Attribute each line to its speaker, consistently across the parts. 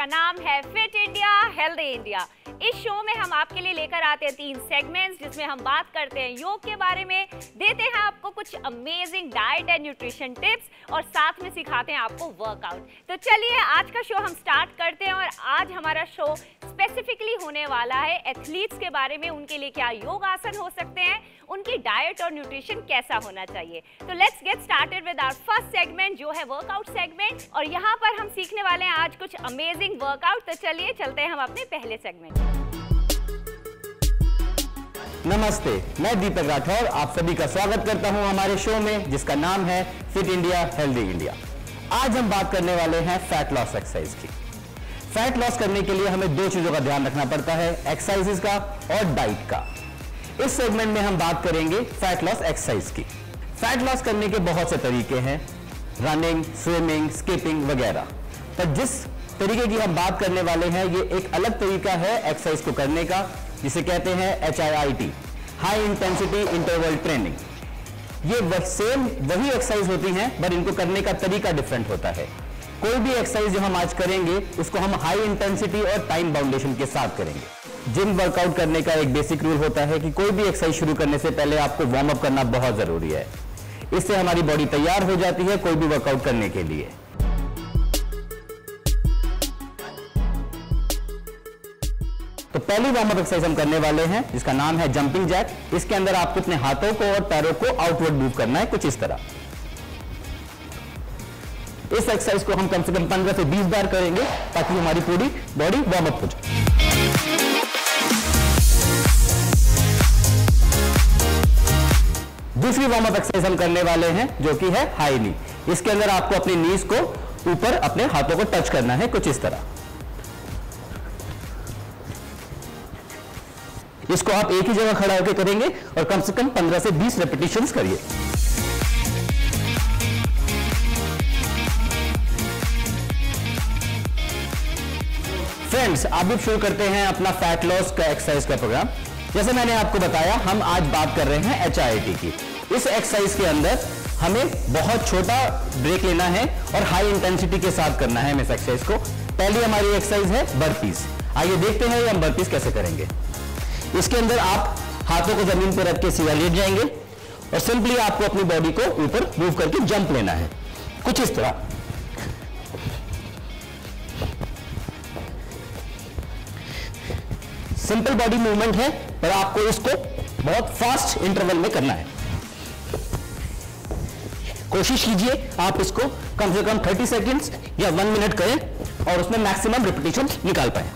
Speaker 1: जिसका नाम है फिट इंडिया हेल्दी इंडिया। इस शो में हम आपके लिए लेकर आते हैं 3 सेगमेंट्स जिसमें हम बात करते हैं योग के बारे में, देते हैं आपको कुछ amazing diet and nutrition tips और साथ में सिखाते हैं आपको वर्कआउट। तो चलिए आज का शो हम स्टार्ट करते हैं और आज हमारा शो स्पेसिफिकली होने वाला है एथलीट्स के बारे में, उनके लिए क्या योग आसन हो सकते हैं, उनकी डाइट और न्यूट्रिशन कैसा होना चाहिए। तो let's get started with our first segment जो है वर्कआउट सेगमेंट, और यहाँ पर हम सीखने वाले हैं आज कुछ अमेजिंग वर्कआउट। तो चलिए चलते हैं हम अपने पहले सेगमेंट।
Speaker 2: नमस्ते, मैं दीपक राठौर आप सभी का स्वागत करता हूं हमारे शो में जिसका नाम है फिट इंडिया हेल्दी इंडिया। आज हम बात करने वाले हैं फैट लॉस एक्सरसाइज की। फैट लॉस करने के लिए हमें 2 चीजों का ध्यान रखना पड़ता है, एक्सरसाइजेस का और डाइट का। इस सेगमेंट में हम बात करेंगे फैट लॉस एक्सरसाइज की। फैट लॉस करने के बहुत से तरीके हैं, रनिंग, स्विमिंग, स्किपिंग वगैरह, पर जिस तरीके की हम बात करने वाले हैं ये एक अलग तरीका है एक्सरसाइज को करने का, जिसे कहते हैं HIIT, high intensity interval training. ये सेम वही एक्सरसाइज होती हैं पर इनको करने का तरीका डिफरेंट होता है। कोई भी एक्सरसाइज जो हम आज करेंगे उसको हम हाई इंटेंसिटी और टाइम बाउंडेशन के साथ करेंगे। जिम वर्कआउट करने का एक बेसिक रूल होता है कि कोई भी एक्सरसाइज शुरू करने से पहले आपको वार्म अप करना बहुत जरूरी है। इससे हमारी बॉडी तैयार हो जाती है कोई भी वर्कआउट करने के लिए। तो पहली वार्म अप एक्सरसाइज हम करने वाले हैं जिसका नाम है जंपिंग जैक। इसके अंदर आपको अपने हाथों को और पैरों को आउटवर्ड मूव करना है, कुछ इस तरह। इस एक्सरसाइज को हम कम से कम 15 से 20 बार करेंगे ताकि हमारी पूरी बॉडी वार्म अप हो जाए। दूसरी वार्म अप एक्सरसाइज हम करने वाले हैं जो कि है हाई नी। इसके अंदर आपको अपनी नीज को ऊपर अपने हाथों को टच करना है, कुछ इस तरह। इसको आप एक ही जगह खड़ा होकर करेंगे और कम से कम 15 से 20 रेपिटेशंस करिए। फ्रेंड्स, अब शुरू करते हैं अपना फैट लॉस का एक्सरसाइज का प्रोग्राम। जैसे मैंने आपको बताया हम आज बात कर रहे हैं HIIT की। इस एक्सरसाइज के अंदर हमें बहुत छोटा ब्रेक लेना है और हाई इंटेंसिटी के साथ करना है इस एक्सरसाइज को। पहली हमारी एक्सरसाइज है बर्पीज। आइए देखते हैं हम बर्पीज कैसे करेंगे। इसके अंदर आप हाथों को जमीन पर रख के सीधा लेट जाएंगे और सिंपली आपको अपनी बॉडी को ऊपर मूव करके जंप लेना है, कुछ इस तरह। सिंपल बॉडी मूवमेंट है पर आपको इसको बहुत फास्ट इंटरवल में करना है। कोशिश कीजिए आप इसको कम से कम 30 सेकेंड्स या 1 मिनट करें और उसमें मैक्सिमम रिपीटेशन निकाल पाए।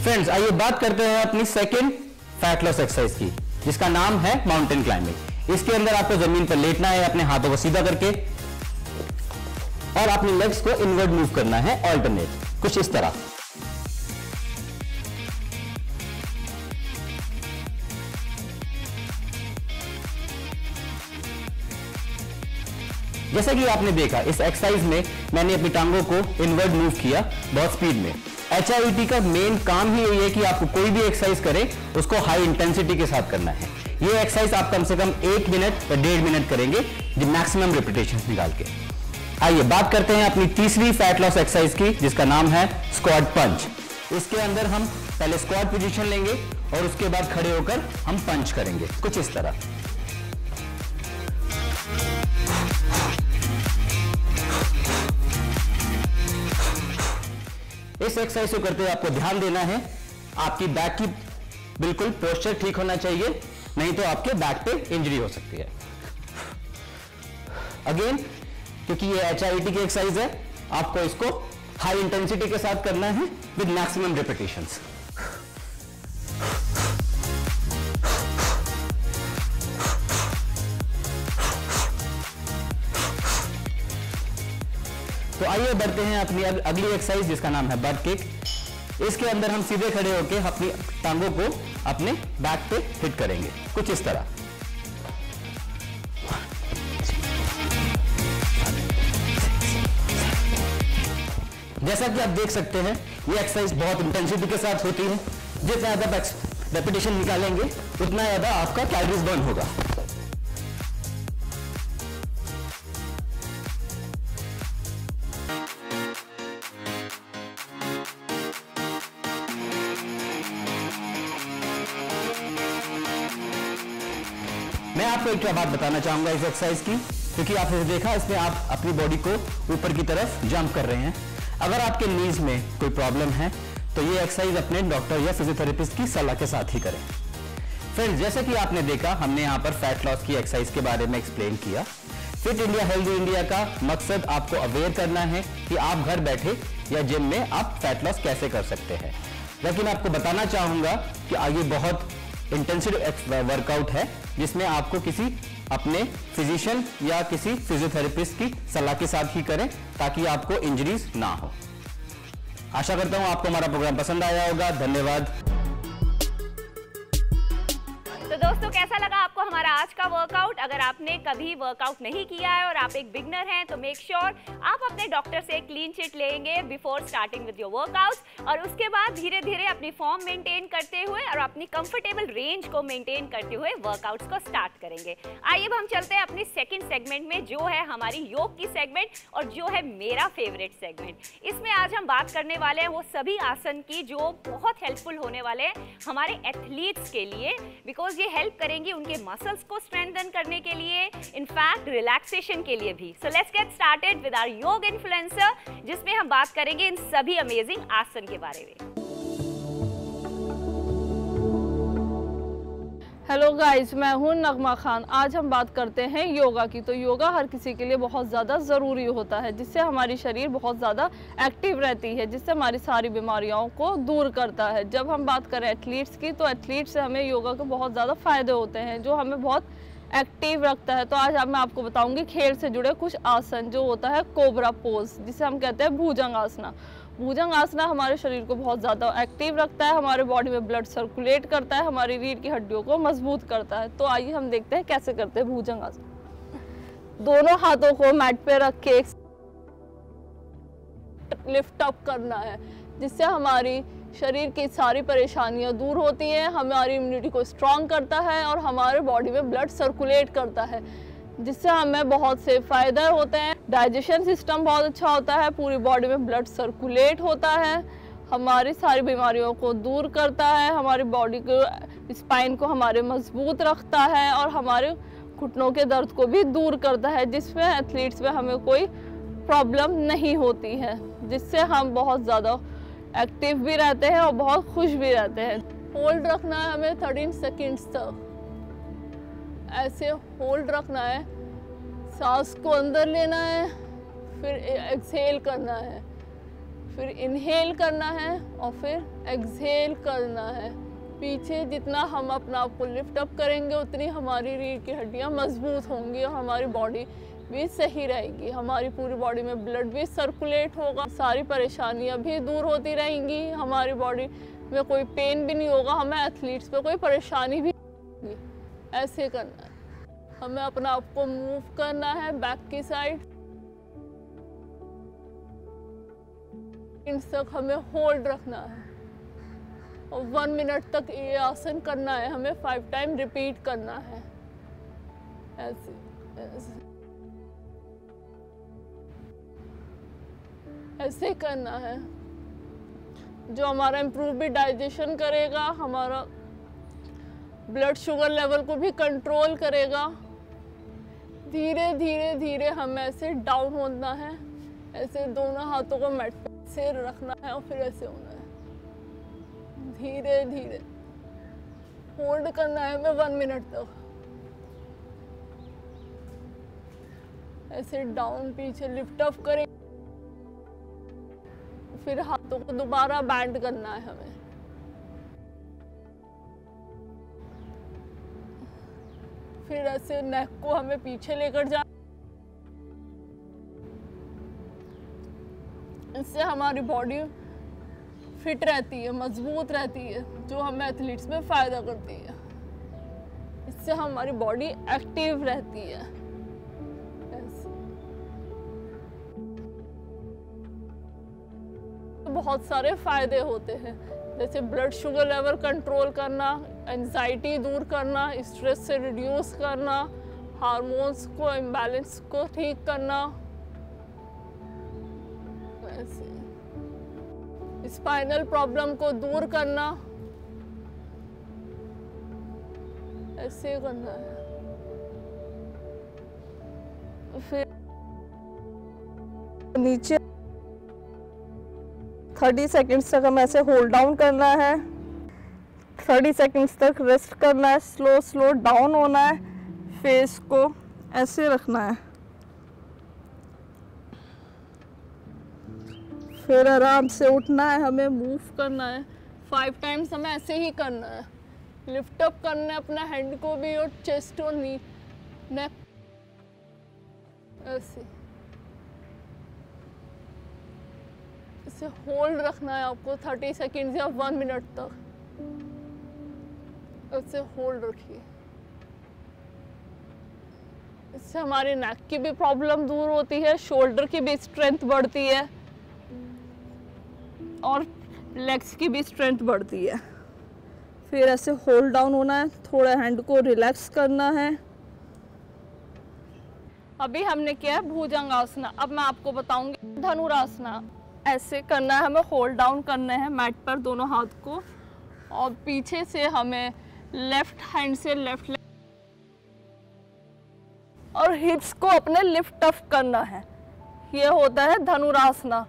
Speaker 2: फ्रेंड्स, आइए बात करते हैं अपनी सेकेंड फैट लॉस एक्सरसाइज की जिसका नाम है माउंटेन क्लाइंबिंग। इसके अंदर आपको जमीन पर लेटना है अपने हाथों को सीधा करके और अपनी लेग्स को इनवर्ड मूव करना है ऑल्टरनेट, कुछ इस तरह। जैसा कि आपने देखा इस एक्सरसाइज में मैंने अपनी टांगों को इनवर्ड मूव किया बहुत स्पीड में। HIIT का मेन काम ही यही है कि आपको कोई भी एक्सरसाइज करें उसको हाई इंटेंसिटी के साथ करना है। ये एक्सरसाइज आप कम से कम 1 मिनट या 1.5 मिनट करेंगे मैक्सिमम रिपीटेशन निकाल के। आइए बात करते हैं अपनी तीसरी फैट लॉस एक्सरसाइज की जिसका नाम है स्क्वाट पंच। इसके अंदर हम पहले स्क्वाट पोजीशन लेंगे और उसके बाद खड़े होकर हम पंच करेंगे, कुछ इस तरह। इस एक्सरसाइज को करते हुए आपको ध्यान देना है आपकी बैक की बिल्कुल पोस्चर ठीक होना चाहिए, नहीं तो आपके बैक पे इंजरी हो सकती है। अगेन क्योंकि ये HIIT की एक्सरसाइज है आपको इसको हाई इंटेंसिटी के साथ करना है विद मैक्सिमम रिपीटेशंस। तो आइए बढ़ते हैं अपनी अगली एक्सरसाइज जिसका नाम है बट किक। इसके अंदर हम सीधे खड़े होकर अपनी टांगों को अपने बैक पे हिट करेंगे, कुछ इस तरह। जैसा कि आप देख सकते हैं ये एक्सरसाइज बहुत इंटेंसिटी के साथ होती है। जितना ज़्यादा रेपिटेशन निकालेंगे उतना ज़्यादा आपका कैलोरीज बर्न होगा। मैं आपको एक बात बताना चाहूंगा इस एक्सरसाइज की, क्योंकि आपने देखा इसमें आप अपनी बॉडी को ऊपर की तरफ जंप कर रहे हैं। अगर आपके नीज में कोई प्रॉब्लम है तो ये एक्सरसाइज अपने डॉक्टर या फिजियोथेरेपिस्ट की सलाह के साथ ही करें। फ्रेंड्स, जैसे कि आपने देखा, हमने यहाँ पर फैट लॉस की एक्सरसाइज के बारे में एक्सप्लेन किया। फिट इंडिया हेल्दी इंडिया का मकसद आपको अवेयर करना है कि आप घर बैठे या जिम में आप फैट लॉस कैसे कर सकते हैं। लेकिन आपको बताना चाहूंगा कि आगे बहुत इंटेंसिव वर्कआउट है जिसमें आपको किसी अपने फिजिशियन या किसी फिजियोथेरेपिस्ट की सलाह के साथ ही करें ताकि आपको इंजरीज ना हो। आशा करता हूं आपको हमारा प्रोग्राम पसंद आया होगा। धन्यवाद।
Speaker 1: तो दोस्तों, कैसा लगा आपको हमारा आज का वर्कआउट? अगर आपने कभी वर्कआउट नहीं किया है और आप एक बिगनर हैं तो मेक श्योर आप अपने डॉक्टर से क्लीन चिट लेंगे before starting with your workout, और उसके बाद धीरे धीरे अपनी फॉर्म मेंटेन करते हुए और अपनी कंफर्टेबल रेंज को मेंटेन करते हुए वर्कआउट्स को स्टार्ट करेंगे। आइए अब हम चलते हैं अपनी सेकंड सेगमेंट में, जो है हमारी योग की सेगमेंट और जो है मेरा फेवरेट सेगमेंट। इसमें आज हम बात करने वाले हैं वो सभी आसन की जो बहुत हेल्पफुल होने वाले हैं हमारे एथलीट्स के लिए, बिकॉज ये हेल्प करेंगे उनके मसल्स को स्ट्रेंथन करने के लिए, इनफैक्ट रिलैक्सेशन के लिए भी। So let's get started with our yoga influencer, जिसमें हम बात करेंगे इन सभी अमेजिंग आसन के बारे में।
Speaker 3: हेलो गाइस, मैं हूं नगमा खान। आज हम बात करते हैं योगा की। तो योगा हर किसी के लिए बहुत ज़्यादा ज़रूरी होता है, जिससे हमारी शरीर बहुत ज़्यादा एक्टिव रहती है, जिससे हमारी सारी बीमारियों को दूर करता है। जब हम बात करें एथलीट्स की, तो एथलीट्स से हमें योगा के बहुत ज़्यादा फ़ायदे होते हैं जो हमें बहुत एक्टिव रखता है। तो आज मैं आपको बताऊंगी खेल से जुड़े कुछ आसन, जो होता है कोबरा पोज, जिसे हम कहते हैं भुजंग आसना। भुजंग आसना हमारे शरीर को बहुत ज़्यादा एक्टिव रखता है, हमारे बॉडी में ब्लड सर्कुलेट करता है, हमारी रीढ़ की हड्डियों को मजबूत करता है। तो आइए हम देखते हैं कैसे करते हैं भुजंग आसना। दोनों हाथों को मैट पे रख के लिफ्ट अप करना है, जिससे हमारी शरीर की सारी परेशानियां दूर होती हैं, हमारी इम्यूनिटी को स्ट्रॉन्ग करता है और हमारे बॉडी में ब्लड सर्कुलेट करता है, जिससे हमें बहुत से फ़ायदे होते हैं। डाइजेशन सिस्टम बहुत अच्छा होता है, पूरी बॉडी में ब्लड सर्कुलेट होता है, हमारी सारी बीमारियों को दूर करता है, हमारी बॉडी को, स्पाइन को हमारे मजबूत रखता है और हमारे घुटनों के दर्द को भी दूर करता है, जिसमें एथलीट्स में हमें कोई प्रॉब्लम नहीं होती है, जिससे हम बहुत ज़्यादा एक्टिव भी रहते हैं और बहुत खुश भी रहते हैं। होल्ड रखना है हमें 13 सेकेंड्स तक, ऐसे होल्ड रखना है। सांस को अंदर लेना है, फिर एक्सहेल करना है, फिर इनहेल करना है और फिर एक्सहेल करना है। पीछे जितना हम अपना आप को लिफ्ट अप करेंगे उतनी हमारी रीढ़ की हड्डियां मजबूत होंगी और हमारी बॉडी भी सही रहेगी, हमारी पूरी बॉडी में ब्लड भी सर्कुलेट होगा, सारी परेशानियां भी दूर होती रहेंगी, हमारी बॉडी में कोई पेन भी नहीं होगा, हमें एथलीट्स पे कोई परेशानी भी नहीं होगी। ऐसे करना है हमें, अपना आप को मूव करना है बैक की साइड। इन तक हमें होल्ड रखना है और 1 मिनट तक ये आसन करना है, हमें 5 टाइम रिपीट करना है। ऐसे ऐसे ऐसे करना है, जो हमारा इम्प्रूव भी डाइजेशन करेगा, हमारा ब्लड शुगर लेवल को भी कंट्रोल करेगा। धीरे धीरे धीरे हमें ऐसे डाउन होना है, ऐसे दोनों हाथों को मैट पे से रखना है और फिर ऐसे होना है। धीरे धीरे होल्ड करना है हमें 1 मिनट तक। ऐसे डाउन पीछे लिफ्ट अप करें, फिर हाथों को दोबारा बैंड करना है हमें। फिर ऐसे नेक को हमें पीछे लेकर जाना, इससे हमारी बॉडी फिट रहती है, मजबूत रहती है, जो हमें एथलीट्स में फायदा करती है। इससे हमारी बॉडी एक्टिव रहती है। बहुत सारे फायदे होते हैं। जैसे ब्लड शुगर लेवल कंट्रोल करना, एंजाइटी दूर करना, स्ट्रेस से रिड्यूस करना, हार्मोन्स को इम्बैलेंस को ठीक करना, स्पाइनल प्रॉब्लम को दूर करना, ऐसे करना है। फिर नीचे 30 सेकंड्स तक हमें ऐसे होल्ड डाउन करना है। 30 सेकंड्स तक रेस्ट करना है, स्लो स्लो डाउन होना है, फेस को ऐसे रखना है। फिर आराम से उठना है, हमें मूव करना है। 5 टाइम्स हमें ऐसे ही करना है। लिफ्ट अप करना है अपना हैंड को भी और चेस्ट और नी नेक ऐसे। इसे होल्ड रखना है आपको 30 सेकेंड्स या 1 मिनट तक। इसे होल्ड रखिए। इससे हमारे नेक की भी प्रॉब्लम दूर होती है, शोल्डर की भी स्ट्रेंथ बढ़ती है और लेग्स की भी स्ट्रेंथ बढ़ती है। फिर ऐसे होल्ड डाउन होना है, थोड़ा हैंड को रिलैक्स करना है। अभी हमने किया है भुजंगासना, अब मैं आपको बताऊंगी धनुरासना। ऐसे करना है, हमें होल्ड डाउन करना है मैट पर दोनों हाथ को, और पीछे से हमें लेफ्ट हैंड से लेफ्ट और हिप्स को अपने लिफ्ट अप करना है। ये होता है धनुरासना,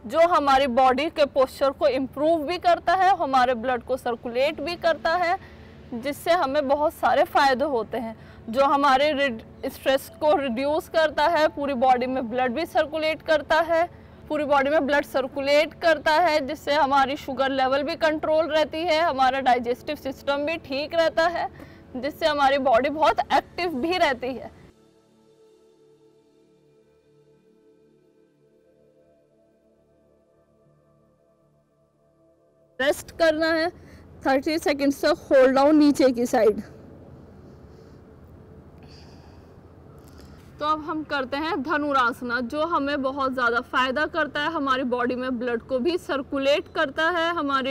Speaker 3: जो हमारी बॉडी के पोस्चर को इम्प्रूव भी करता है, हमारे ब्लड को सर्कुलेट भी करता है, जिससे हमें बहुत सारे फायदे होते हैं। जो हमारे स्ट्रेस को रिड्यूस करता है, पूरी बॉडी में ब्लड भी सर्कुलेट करता है, पूरी बॉडी में ब्लड सर्कुलेट करता है, जिससे हमारी शुगर लेवल भी कंट्रोल रहती है, हमारा डाइजेस्टिव सिस्टम भी ठीक रहता है, जिससे हमारी बॉडी बहुत एक्टिव भी रहती है। रेस्ट करना है 30 सेकंड्स तक, होल्ड डाउन नीचे की साइड। तो अब हम करते हैं धनुरासना, जो हमें बहुत ज़्यादा फ़ायदा करता है, हमारी बॉडी में ब्लड को भी सर्कुलेट करता है, हमारी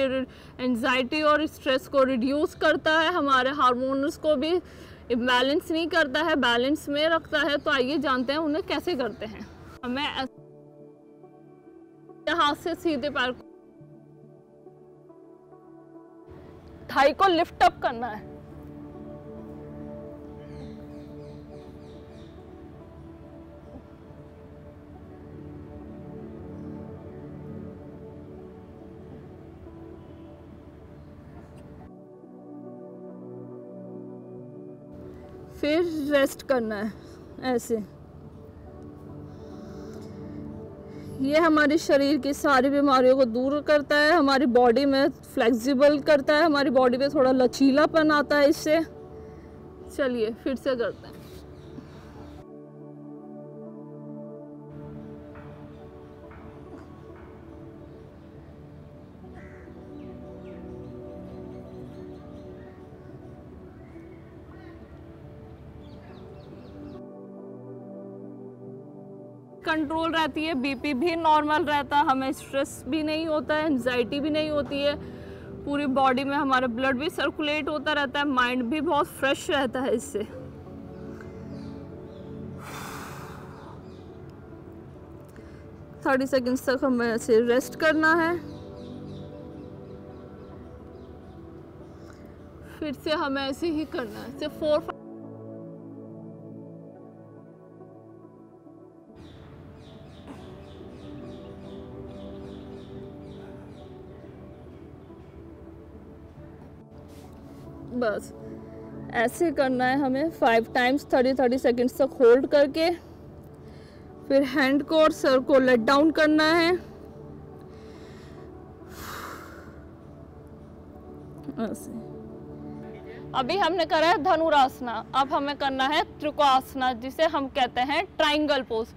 Speaker 3: एंजाइटी और स्ट्रेस को रिड्यूस करता है, हमारे हार्मोन्स को भी इम्बैलेंस नहीं करता है, बैलेंस में रखता है। तो आइए जानते हैं उन्हें कैसे करते हैं। हमें हाथ से सीधे पैर को थाई को लिफ्ट अप करना है। फिर रेस्ट करना है ऐसे। ये हमारे शरीर की सारी बीमारियों को दूर करता है, हमारी बॉडी में फ्लेक्सिबल करता है, हमारी बॉडी में थोड़ा लचीलापन आता है इससे। चलिए फिर से करते हैं। कंट्रोल रहती है, बीपी भी नॉर्मल रहता है, हमें स्ट्रेस भी नहीं होता है, एंजाइटी भी नहीं होती है, पूरी बॉडी में हमारा ब्लड भी सर्कुलेट होता रहता है, माइंड भी बहुत फ्रेश रहता है इससे। थर्टी सेकेंड्स तक हमें ऐसे रेस्ट करना है। फिर से हमें ऐसे ही करना है, सिर्फ 4-5 बस ऐसे करना है हमें 5 टाइम्स 30 सेकेंड्स तक होल्ड करके। फिर हैंड को और सर को लेट डाउन करना है ऐसे। अभी हमने करा है धनुरासना, अब हमें करना है त्रिकोणासना, जिसे हम कहते हैं ट्रायंगल पोज।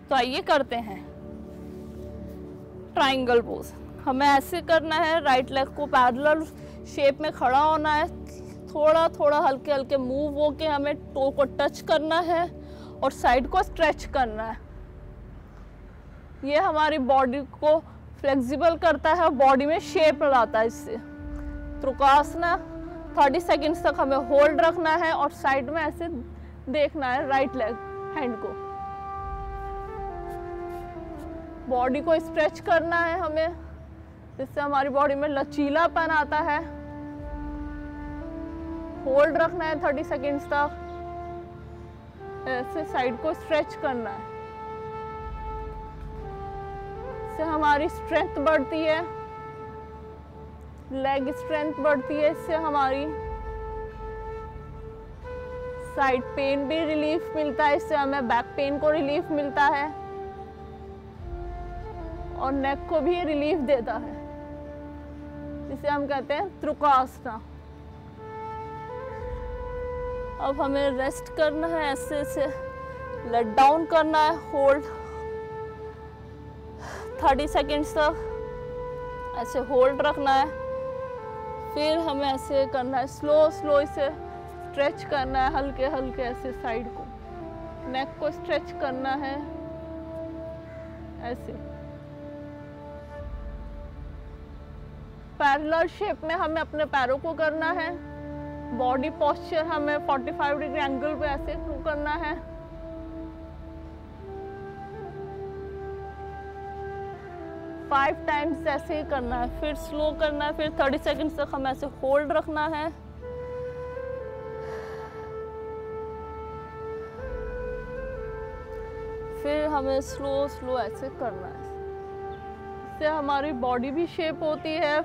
Speaker 3: तो आइए करते हैं ट्रायंगल पोज। हमें ऐसे करना है, राइट लेग को पैरेलल शेप में खड़ा होना है, थोड़ा थोड़ा हल्के हल्के मूव होके हमें टो को टच करना है और साइड को स्ट्रेच करना है। ये हमारी बॉडी को फ्लेक्सिबल करता है, बॉडी में शेप लाता है इससे। त्रिकोणासन 30 सेकंड्स तक हमें होल्ड रखना है और साइड में ऐसे देखना है राइट लेग हैंड को। बॉडी को स्ट्रेच करना है हमें, जिससे हमारी बॉडी में लचीलापन आता है। होल्ड रखना है 30 सेकंड्स तक, ऐसे साइड को स्ट्रेच करना है। इससे हमारी स्ट्रेंथ बढ़ती है, लेग स्ट्रेंथ बढ़ती है। इससे हमारी साइड पेन भी रिलीफ मिलता है, इससे हमें बैक पेन को रिलीफ मिलता है और नेक को भी रिलीफ देता है, जिसे हम कहते हैं त्रिकोणासन। अब हमें रेस्ट करना है, ऐसे ऐसे लेट डाउन करना है, होल्ड 30 सेकंड्स तक ऐसे होल्ड रखना है। फिर हमें ऐसे करना है, स्लो स्लो इसे स्ट्रेच करना है, हल्के हल्के ऐसे साइड को, नेक को स्ट्रेच करना है ऐसे। पैरेलल शेप में हमें अपने पैरों को करना है। बॉडी पोस्चर हमें 45 डिग्री एंगल पे ऐसे करना है। फाइव टाइम्स ऐसे ही करना है, फिर स्लो करना है, फिर 30 सेकंड्स तक हमें ऐसे होल्ड रखना है। फिर हमें स्लो स्लो ऐसे करना है। इससे हमारी बॉडी भी शेप होती है,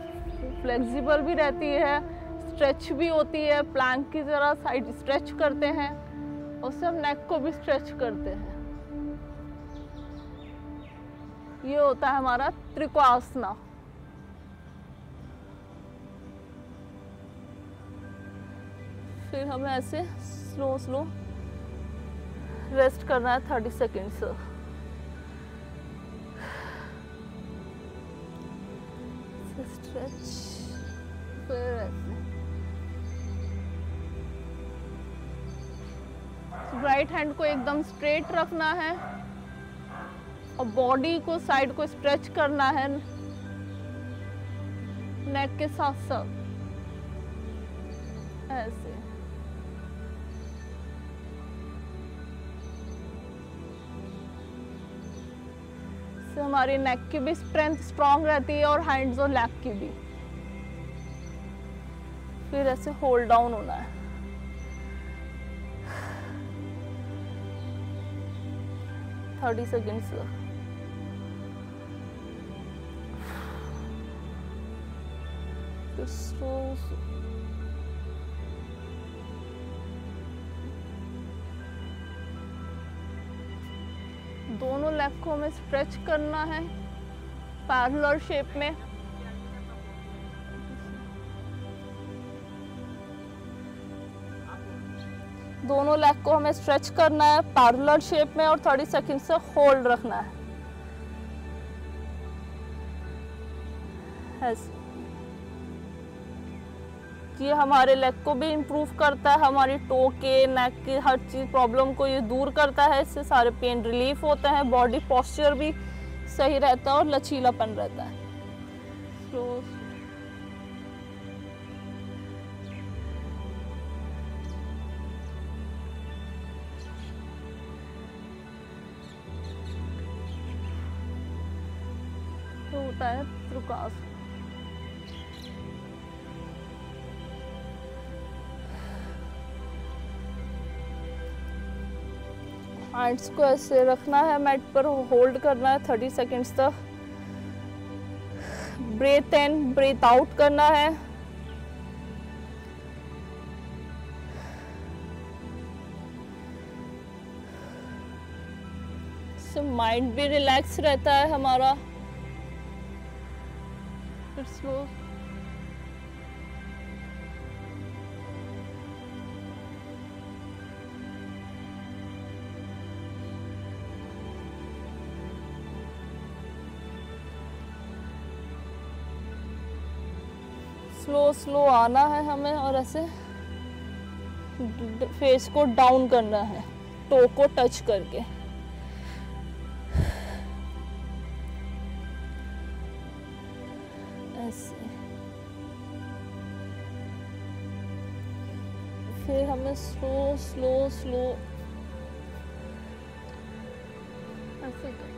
Speaker 3: फ्लेक्सिबल भी रहती है, स्ट्रेच भी होती है। प्लैंक की तरह साइड स्ट्रेच करते हैं, उससे हम नेक को भी स्ट्रेच करते हैं। ये होता है हमारा त्रिकोणासन। फिर हमें ऐसे स्लो स्लो रेस्ट करना है 30 सेकेंड्स। स्ट्रेच, फिर ऐसे राइट हैंड को एकदम स्ट्रेट रखना है और बॉडी को साइड को स्ट्रेच करना है नेक के साथ साथ ऐसे। इससे हमारी नेक की भी स्ट्रेंथ स्ट्रांग रहती है और हैंड्स और लेग की भी। फिर ऐसे होल्ड डाउन होना है। Thirty seconds. फिर स्लो दोनों लेग को हमें स्ट्रेच करना है पैरेलल शेप में। दोनों लेग को हमें स्ट्रेच करना है पैरेलल शेप में और 30 सेकंड से होल्ड रखना है ऐसे। ये हमारे लेग को भी इम्प्रूव करता है, हमारी टो के नेक की हर चीज़ प्रॉब्लम को ये दूर करता है। इससे सारे पेन रिलीफ होते हैं, बॉडी पोस्चर भी सही रहता है और लचीलापन रहता है। स्लो तो होता है त्रिकोणासन। हैंड्स को ऐसे रखना है मैट पर, होल्ड करना है 30 सेकेंड्स तक। ब्रेथ इन ब्रेथ आउट करना है। इससे माइंड भी रिलैक्स रहता है हमारा। फिर स्लो स्लो स्लो आना है हमें और ऐसे फेस को डाउन करना है टो को टच करके। ऐसे हमें स्लो स्लो स्लो ऐसे कर।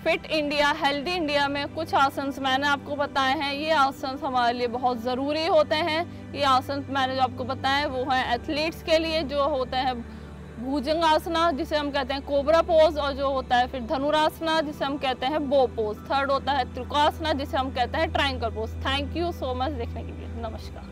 Speaker 3: फिट इंडिया हेल्दी इंडिया में कुछ आसन मैंने आपको बताए हैं। ये आसन हमारे लिए बहुत ज़रूरी होते हैं। ये आसन मैंने जो आपको बताया वो हैं एथलीट्स के लिए, जो होते हैं भुजंगासना जिसे हम कहते हैं कोबरा पोज, और जो होता है फिर धनुरासना जिसे हम कहते हैं बो पोज। थर्ड होता है त्रिकोणासना जिसे हम कहते हैं triangle pose. Thank you so much देखने के लिए। नमस्कार।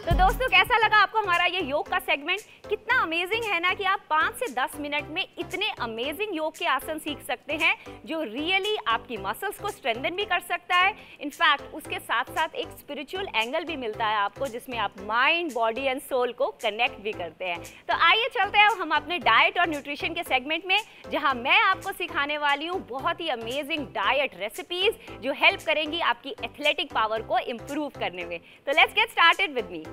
Speaker 1: तो दोस्तों कैसा लगा आपको हमारा ये योग का सेगमेंट? कितना अमेजिंग है ना कि आप 5 से 10 मिनट में इतने अमेजिंग योग के आसन सीख सकते हैं जो रियली आपकी मसल्स को स्ट्रेंथन भी कर सकता है। इनफैक्ट उसके साथ साथ एक स्पिरिचुअल एंगल भी मिलता है आपको, जिसमें आप माइंड, बॉडी एंड सोल को कनेक्ट भी करते हैं। तो आइए चलते हैं हम अपने डाइट और न्यूट्रिशन के सेगमेंट में, जहां मैं आपको सिखाने वाली हूँ बहुत ही अमेजिंग डाइट रेसिपीज जो हेल्प करेंगी आपकी एथलेटिक पावर को इम्प्रूव करने में। तो let's get started with me.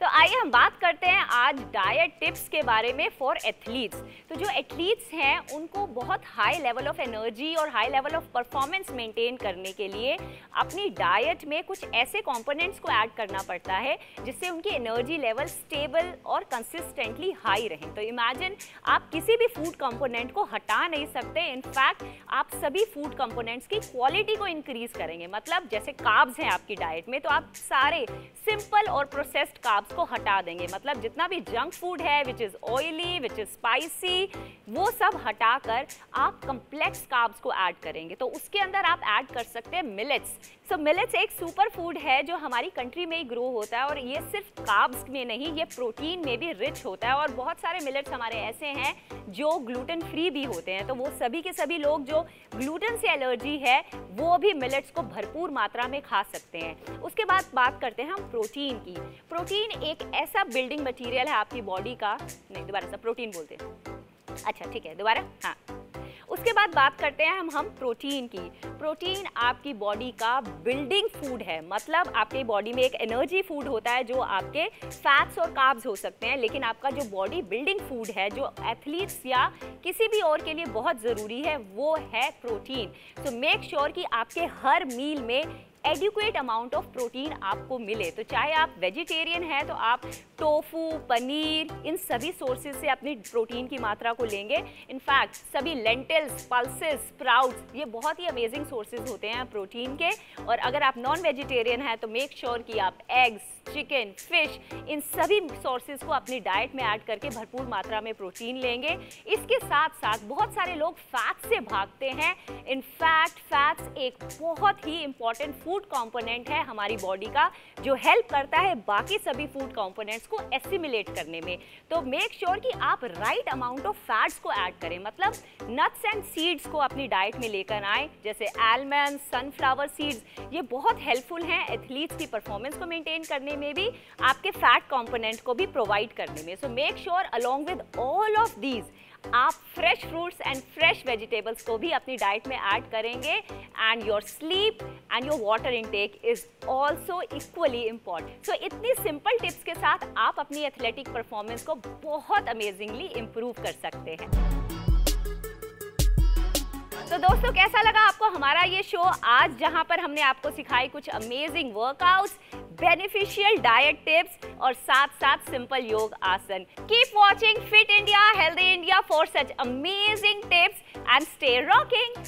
Speaker 1: तो आइए हम बात करते हैं आज डाइट टिप्स के बारे में फॉर एथलीट्स। तो जो एथलीट्स हैं उनको बहुत हाई लेवल ऑफ एनर्जी और high level of performance maintain करने के लिए अपनी डाइट में कुछ ऐसे कंपोनेंट्स को ऐड करना पड़ता है जिससे उनकी एनर्जी लेवल स्टेबल और कंसिस्टेंटली हाई रहे। तो इमेजिन आप किसी भी फूड कंपोनेंट को हटा नहीं सकते। इनफैक्ट आप सभी फूड कंपोनेंट्स की क्वालिटी को इंक्रीज करेंगे। मतलब जैसे कार्ब्स हैं आपकी डाइट में, तो आप सारे सिंपल और प्रोसेस्ड कार्ब्स को हटा देंगे। मतलब जितना भी जंक फूड है which is oily, which is spicy, वो सब हटाकर आप कॉम्प्लेक्स कार्ब्स को ऐड करेंगे। तो उसके अंदर आप ऐड कर सकते हैं मिलेट्स। सो मिलेट्स एक सुपर फूड है जो हमारी कंट्री में ही ग्रो होता है, और ये सिर्फ कार्ब्स में नहीं, ये प्रोटीन में भी रिच होता है। और बहुत सारे मिलेट्स हमारे ऐसे हैं जो ग्लूटेन फ्री भी होते हैं। तो वो सभी के सभी लोग जो ग्लूटेन से एलर्जी है वो भी मिलेट्स को भरपूर मात्रा में खा सकते हैं। उसके बाद बात करते हैं हम प्रोटीन की। प्रोटीन एक ऐसा बिल्डिंग मटेरियल है आपकी बॉडी का, नहीं दोबारा से प्रोटीन बोलते हैं, अच्छा ठीक है दोबारा, हाँ। उसके बाद बात करते हैं हम प्रोटीन की। प्रोटीन आपकी बॉडी का बिल्डिंग फूड है। मतलब आपकी बॉडी में एक एनर्जी फूड होता है जो आपके फैट्स और कार्ब्स हो सकते हैं, लेकिन आपका जो बॉडी बिल्डिंग फूड है जो एथलीट्स या किसी भी और के लिए बहुत ज़रूरी है वो है प्रोटीन। तो मेक श्योर कि आपके हर मील में एडिक्वेट अमाउंट ऑफ प्रोटीन आपको मिले। तो चाहे आप वेजिटेरियन हैं तो आप टोफू, पनीर, इन सभी सोर्सेज से अपनी प्रोटीन की मात्रा को लेंगे। इनफैक्ट सभी लेंटिल्स, पल्सेस, स्प्राउट्स, ये बहुत ही अमेजिंग सोर्सेज होते हैं प्रोटीन के। और अगर आप नॉन वेजिटेरियन हैं तो मेक श्योर कि आप एग्स, चिकन, फिश, इन सभी सोर्सेज को अपनी डाइट में ऐड करके भरपूर मात्रा में प्रोटीन लेंगे। इसके साथ साथ बहुत सारे लोग फैट से भागते हैं। इनफैक्ट फैट्स एक बहुत ही इंपॉर्टेंट फूड कंपोनेंट है हमारी बॉडी का, जो हेल्प करता है बाकी सभी फूड कंपोनेंट्स को एसिमिलेट करने में। तो मेक श्योर कि आप राइट अमाउंट ऑफ फैट्स को ऐड करें। मतलब नट्स एंड सीड्स को अपनी डाइट में लेकर आएं, जैसे आलमंड, सनफ्लावर सीड्स, ये बहुत हेल्पफुल हैं एथलीट्स की परफॉर्मेंस को मेंटेन करने में भी, आपके फैट कंपोनेंट को भी प्रोवाइड करने में। So make sure along with all of these आप fresh fruits and fresh vegetables को भी अपनी डाइट में ऐड करेंगे। And your sleep and your water intake is also equally important. So इतनी सिंपल टिप्स के साथ आप अपनी एथलेटिक परफॉर्मेंस को बहुत अमेजिंगली इम्प्रूव कर सकते हैं। तो दोस्तों कैसा लगा आपको हमारा ये शो आज, जहां पर हमने आपको सिखाई कुछ amazing workouts, beneficial diet tips और साथ साथ सिंपल योग आसन। Keep watching fit India, healthy India for such amazing tips and stay rocking.